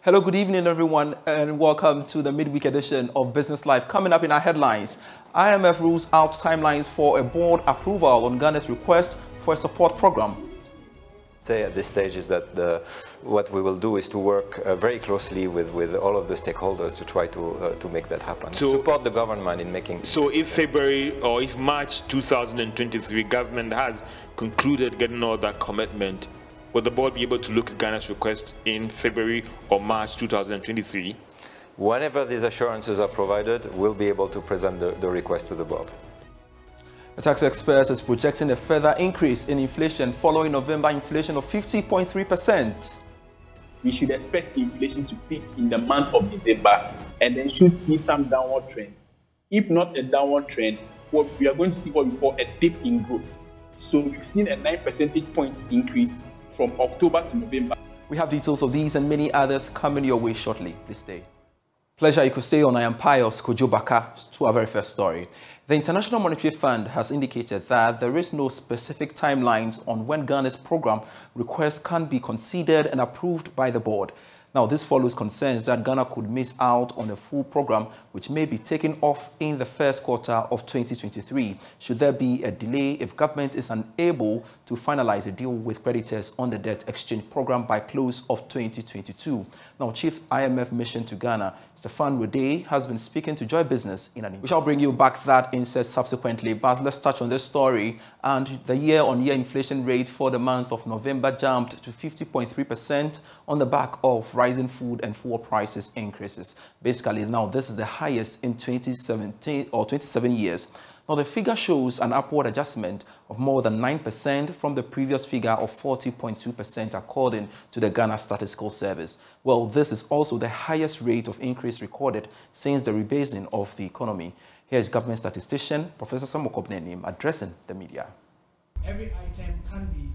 Hello, good evening, everyone, and welcome to the midweek edition of Business Live. Coming up in our headlines, IMF rules out timelines for a board approval on Ghana's request for a support program. Say at this stage is that what we will do is to work very closely with all of the stakeholders to try to make that happen. So, support the government in making. So if February or if March 2023 government has concluded getting all that commitment, will the board be able to look at Ghana's request in February or March 2023? Whenever these assurances are provided, we'll be able to present the request to the board. The tax expert is projecting a further increase in inflation following November inflation of 50.3%. We should expect inflation to peak in the month of December and then should see some downward trend. If not a downward trend, we are going to see what we call a dip in growth. So we've seen a 9 percentage points increase from October to November. We have details of these and many others coming your way shortly. Please stay. Pleasure you could stay on. I am Pious Kojo Backah to our very first story. The International Monetary Fund has indicated that there is no specific timelines on when Ghana's program requests can be considered and approved by the board. Now, this follows concerns that Ghana could miss out on a full program which may be taken off in the first quarter of 2023 should there be a delay if government is unable to finalize a deal with creditors on the debt exchange program by close of 2022. Now, Chief IMF Mission to Ghana, Stefan Rode, has been speaking to Joy Business in an interview. We shall bring you back that insert subsequently, but let's touch on this story. And the year-on-year inflation rate for the month of November jumped to 50.3% on the back of rising food and fuel prices increases. Basically, now this is the highest in 27 years. Now, the figure shows an upward adjustment of more than 9% from the previous figure of 40.2% according to the Ghana Statistical Service. Well, this is also the highest rate of increase recorded since the rebasing of the economy. Here is government statistician Professor Samuel Kobnenim addressing the media. Every item can be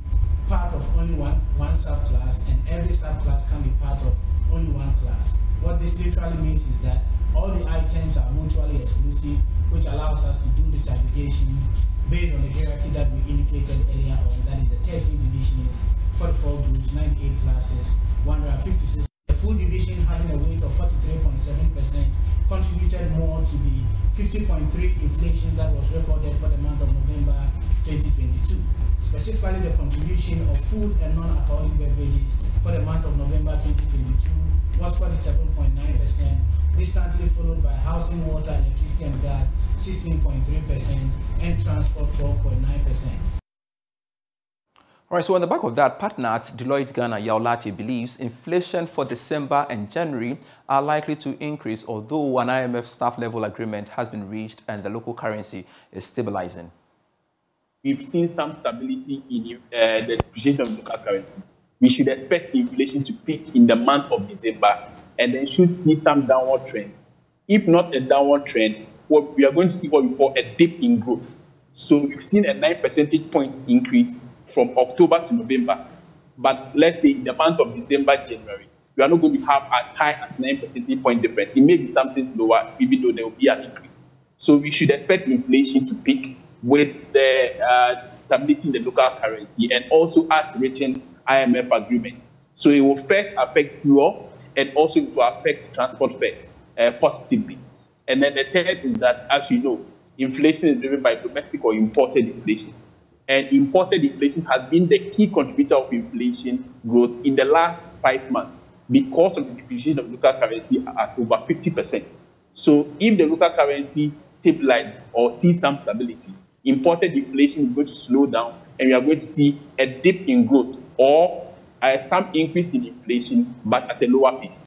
part of only one subclass, and every subclass can be part of only one class. What this literally means is that all the items are mutually exclusive, which allows us to do disaggregation based on the hierarchy that we indicated earlier on. That is the 13 divisions, 44 groups, 98 classes, 156. The food division, having a weight of 43.7%, contributed more to the 50.3% inflation that was recorded for the month of November 2022. Specifically, the contribution of food and non-alcoholic beverages for the month of November 2022 was 47.9%, distantly followed by housing, water, electricity and gas 16.3%, and transport 12.9%. All right, so on the back of that, partner at Deloitte Ghana, Yaolati, believes inflation for December and January are likely to increase, although an IMF staff level agreement has been reached and the local currency is stabilizing. We've seen some stability in the depreciation of local currency. We should expect inflation to peak in the month of December and then should see some downward trend. If not a downward trend, we are going to see what we call a dip in growth. So we've seen a 9 percentage points increase from October to November. But let's say in the month of December, January, we are not going to have as high as 9 percentage point difference. It may be something lower, even though there will be an increase. So we should expect inflation to peak with the stability in the local currency and also as reaching IMF agreement. So it will first affect fuel and also it will affect transport fares positively. And then the third is that, as you know, inflation is driven by domestic or imported inflation. And imported inflation has been the key contributor of inflation growth in the last 5 months because of the depreciation of local currency at over 50%. So if the local currency stabilizes or sees some stability, imported inflation is going to slow down and we are going to see a dip in growth or some increase in inflation, but at a lower pace.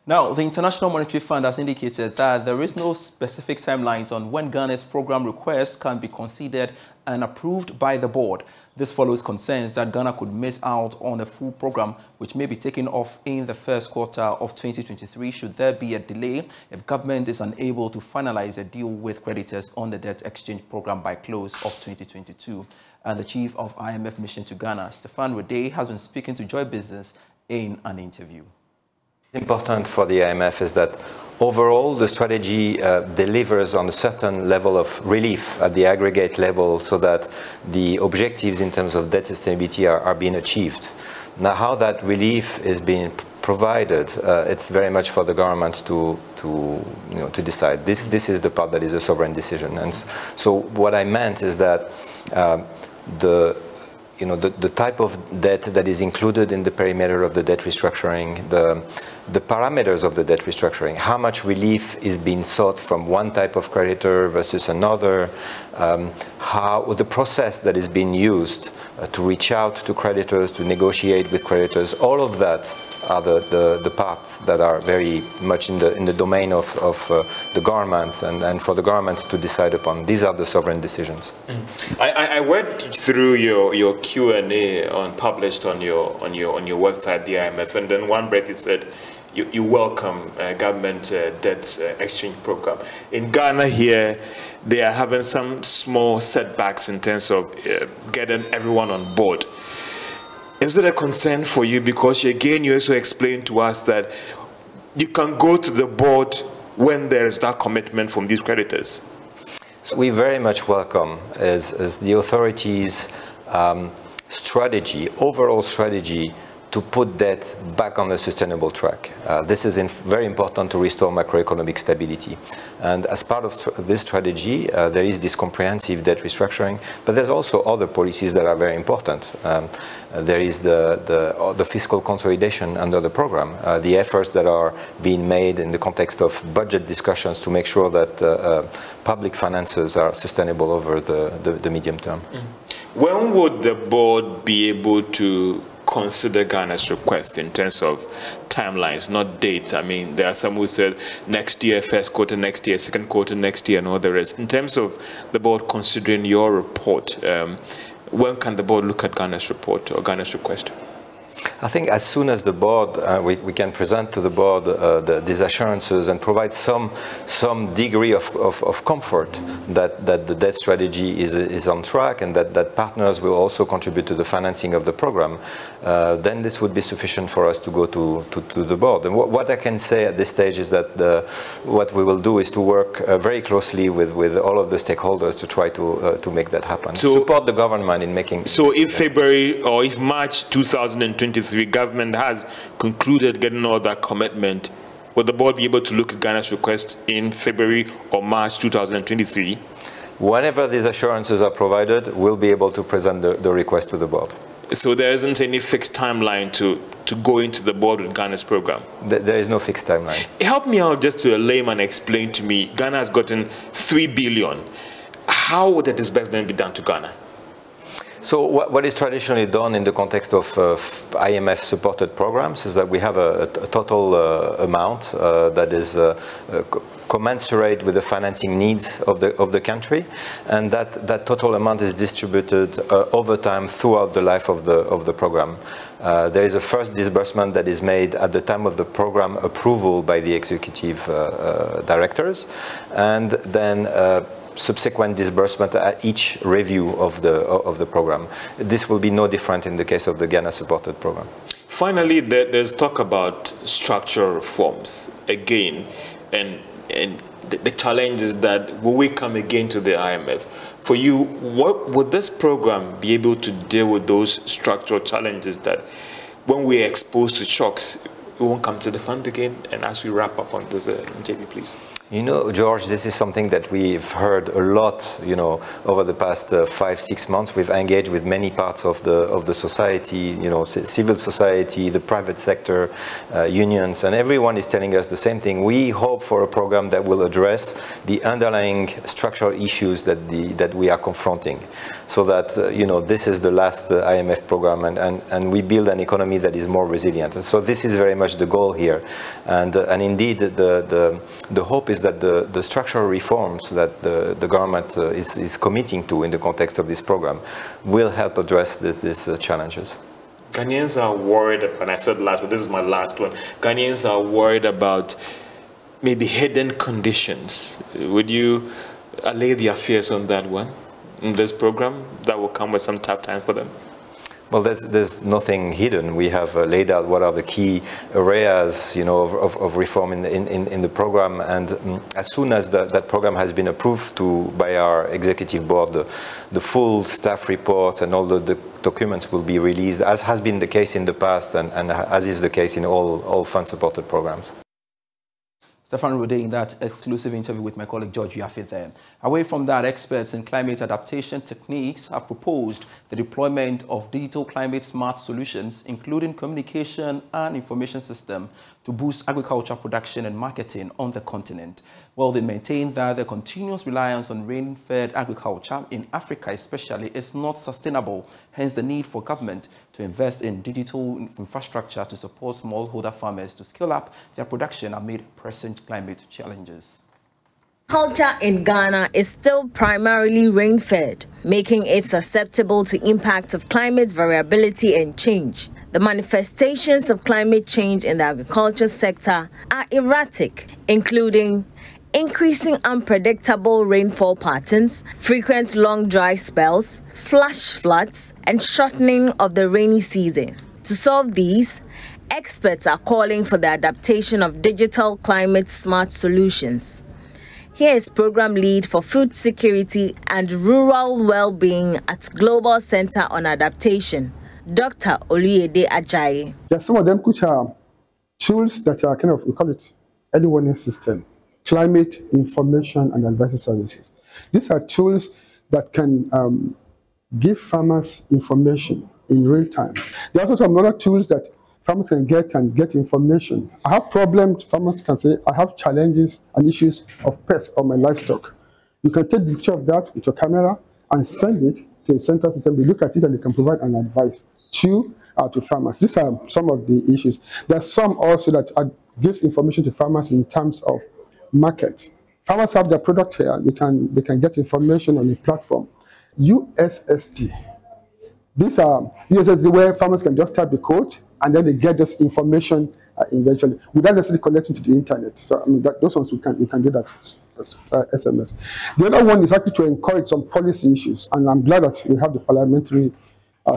Now, the International Monetary Fund has indicated that there is no specific timelines on when Ghana's program request can be considered and approved by the board. This follows concerns that Ghana could miss out on a full program which may be taken off in the first quarter of 2023 should there be a delay if government is unable to finalize a deal with creditors on the debt exchange program by close of 2022. And the chief of IMF Mission to Ghana, Stefan Rode, has been speaking to Joy Business in an interview. Important for the IMF is that overall the strategy delivers on a certain level of relief at the aggregate level so that the objectives in terms of debt sustainability are being achieved. Now, how that relief is being provided, it's very much for the government to decide. This is the part that is a sovereign decision. And so what I meant is that the type of debt that is included in the perimeter of the debt restructuring, the parameters of the debt restructuring, how much relief is being sought from one type of creditor versus another, how the process that is being used to reach out to creditors, to negotiate with creditors, all of that are the parts that are very much in the domain of the government and for the government to decide upon. These are the sovereign decisions. I went through your Q&A published on your website, the IMF, and then one breath you said you welcome government debt exchange program. In Ghana here, they are having some small setbacks in terms of getting everyone on board. Is it a concern for you? Because again, you also explained to us that you can go to the board when there is that commitment from these creditors. So we very much welcome as the authorities' strategy, overall strategy, to put debt back on a sustainable track. This is very important to restore macroeconomic stability. And as part of this strategy, there is this comprehensive debt restructuring, but there's also other policies that are very important. There is the fiscal consolidation under the program, the efforts that are being made in the context of budget discussions to make sure that public finances are sustainable over the medium term. When would the board be able to consider Ghana's request in terms of timelines, not dates? I mean, there are some who said next year, first quarter next year, second quarter next year, and all the rest. In terms of the board considering your report, when can the board look at Ghana's report or Ghana's request? I think as soon as the board, we can present to the board these assurances and provide some degree of comfort that the debt strategy is on track and that partners will also contribute to the financing of the program, then this would be sufficient for us to go to the board. And what I can say at this stage is that what we will do is to work very closely with all of the stakeholders to try to make that happen. So, support the government in making. So if February or if March 2023 government has concluded getting all that commitment, will the board be able to look at Ghana's request in February or March 2023? Whenever these assurances are provided, we'll be able to present the request to the board. So there isn't any fixed timeline to go into the board with Ghana's program? There is no fixed timeline. Help me out just to a layman explain to me, Ghana has gotten 3 billion. How would the disbursement be done to Ghana? So what is traditionally done in the context of IMF-supported programs is that we have a total amount that is commensurate with the financing needs of the country, and that total amount is distributed over time throughout the life of the program. There is a first disbursement that is made at the time of the program approval by the executive directors, and then subsequent disbursement at each review of the program. This will be no different in the case of the Ghana supported program. Finally, there's talk about structural reforms again, and the challenge is that will we come again to the IMF? For you, what would this program be able to deal with those structural challenges that when we're exposed to shocks, we won't come to the fund again? And as we wrap up on this, JB, please. You know, George, this is something that we've heard a lot, over the past 5-6 months. We've engaged with many parts of the society, civil society, the private sector, unions, and everyone is telling us the same thing. We hope for a program that will address the underlying structural issues that we are confronting, so that, this is the last IMF program, and we build an economy that is more resilient. And so this is very much the goal here. And indeed, the hope is that the structural reforms that the government is committing to in the context of this program will help address these challenges. Ghanaians are worried, and I said last, but this is my last one. Ghanaians are worried about maybe hidden conditions. Would you allay their fears on that one, in this program, that will come with some tough time for them? Well, there's nothing hidden. We have laid out what are the key areas, of reform in the program, and as soon as that program has been approved by our executive board, the full staff report and all the documents will be released, as has been the case in the past, and as is the case in all fund-supported programs. Stefan Rode in that exclusive interview with my colleague George Yaffe there. Away from that, experts in climate adaptation techniques have proposed the deployment of digital climate smart solutions, including communication and information system, to boost agriculture production and marketing on the continent. Well, they maintain that the continuous reliance on rain-fed agriculture in Africa especially is not sustainable, hence the need for government to invest in digital infrastructure to support smallholder farmers to scale up their production amid present climate challenges. Culture in Ghana is still primarily rain-fed, making it susceptible to impact of climate variability and change. The manifestations of climate change in the agriculture sector are erratic, including increasing unpredictable rainfall patterns, frequent long dry spells, flash floods, and shortening of the rainy season. To solve these, experts are calling for the adaptation of digital climate smart solutions. Here is Program Lead for Food Security and Rural Well-being at Global Center on Adaptation, Dr. Oluyede Ajayi. There are some of them which are tools that are kind of, we call it early warning system, climate information and advisory services. These are tools that can give farmers information in real time. There are also some other tools that farmers can get information. I have problems, farmers can say, I have challenges and issues of pests on my livestock. You can take a picture of that with your camera and send it to a central system. They look at it and they can provide an advice to farmers. These are some of the issues. There are some also that gives information to farmers in terms of market. Farmers have their product here. They can get information on a platform. USSD. These are USSD where farmers can just type the code and then they get this information eventually without necessarily connecting to the internet. So I mean, those ones we can do that as SMS. The other one is actually to encourage some policy issues, and I'm glad that we have the parliamentary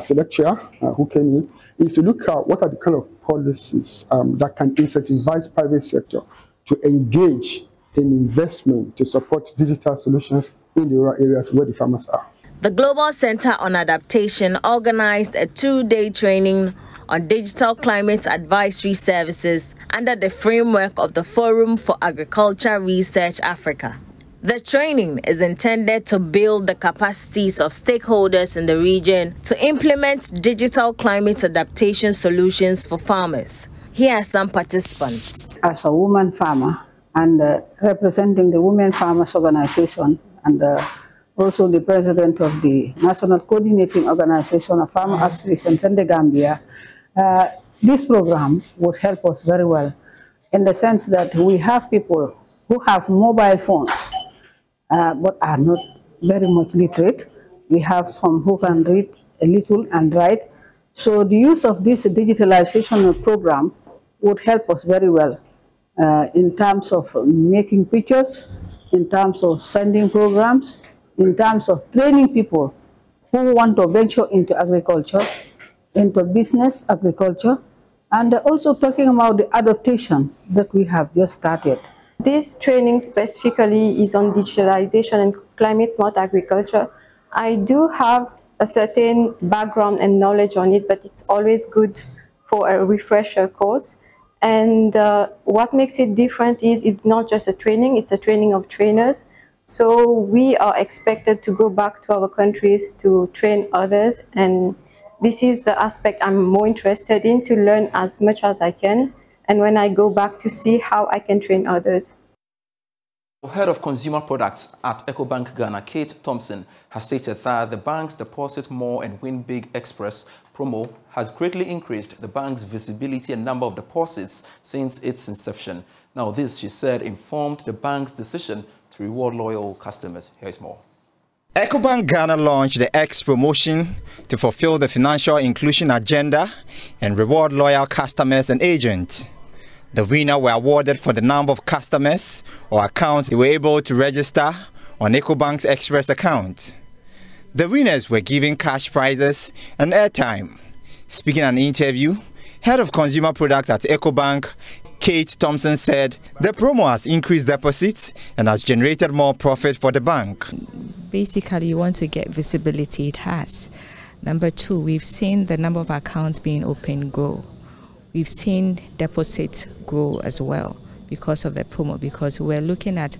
select chair who came in, is to look at what are the kind of policies that can incentivize private sector to engage in investment to support digital solutions in the rural areas where the farmers are. The Global Center on Adaptation organized a 2-day training on digital climate advisory services under the framework of the Forum for Agriculture Research Africa. The training is intended to build the capacities of stakeholders in the region to implement digital climate adaptation solutions for farmers. Here are some participants. As a woman farmer and representing the Women Farmers Organization and also the president of the National Coordinating Organization of Farmer Associations in the Gambia, this program would help us very well in the sense that we have people who have mobile phones but are not very much literate. We have some who can read a little and write. So the use of this digitalization program would help us very well in terms of making pictures, in terms of sending programs, in terms of training people who want to venture into agriculture, into business agriculture, and also talking about the adaptation that we have just started. This training specifically is on digitalization and climate smart agriculture. I do have a certain background and knowledge on it, but it's always good for a refresher course. And what makes it different is it's not just a training, it's a training of trainers. So we are expected to go back to our countries to train others, and this is the aspect I'm more interested in, to learn as much as I can, and when I go back to see how I can train others. Head of Consumer Products at Ecobank Ghana, Kate Thompson, has stated that the bank's Deposit More and Win Big Express promo has greatly increased the bank's visibility and number of deposits since its inception. Now this, she said, informed the bank's decision to reward loyal customers. Here is more. Ecobank Ghana launched the X promotion to fulfill the financial inclusion agenda and reward loyal customers and agents. The winner were awarded for the number of customers or accounts they were able to register on Ecobank's Express account. The winners were given cash prizes and airtime. Speaking in an interview, Head of Consumer Products at Ecobank, Kate Thompson, said the promo has increased deposits and has generated more profit for the bank. Basically, you want to get visibility, it has. Number two, we've seen the number of accounts being opened grow. We've seen deposits grow as well because of the promo, because we're looking at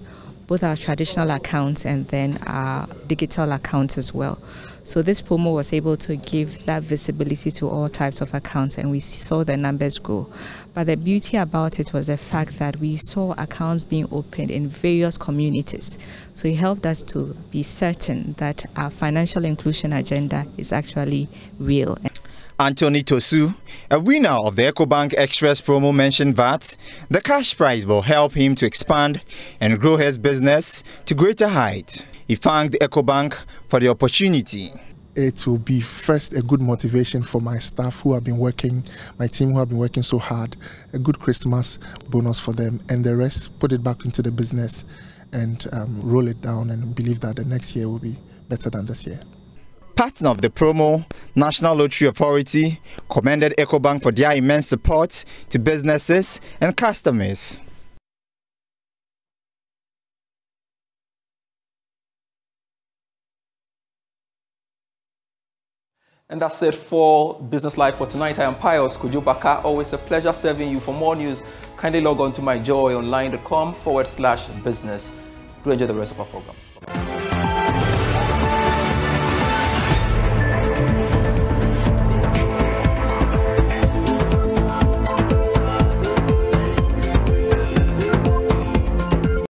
both our traditional accounts and then our digital accounts as well. So this promo was able to give that visibility to all types of accounts, and we saw the numbers grow. But the beauty about it was the fact that we saw accounts being opened in various communities. So it helped us to be certain that our financial inclusion agenda is actually real. Anthony Tosu, a winner of the Ecobank Express promo, mentioned that the cash prize will help him to expand and grow his business to greater heights. He thanked Ecobank for the opportunity. It will be first a good motivation for my staff who have been working, my team who have been working so hard, a good Christmas bonus for them, and the rest put it back into the business and roll it down, and believe that the next year will be better than this year. Partner of the promo, National Lottery Authority, commended Ecobank for their immense support to businesses and customers. And that's it for Business Live for tonight. I am Pious Kojo Backah. Always a pleasure serving you. For more news, kindly log on to myjoyonline.com/business. Do enjoy the rest of our programs.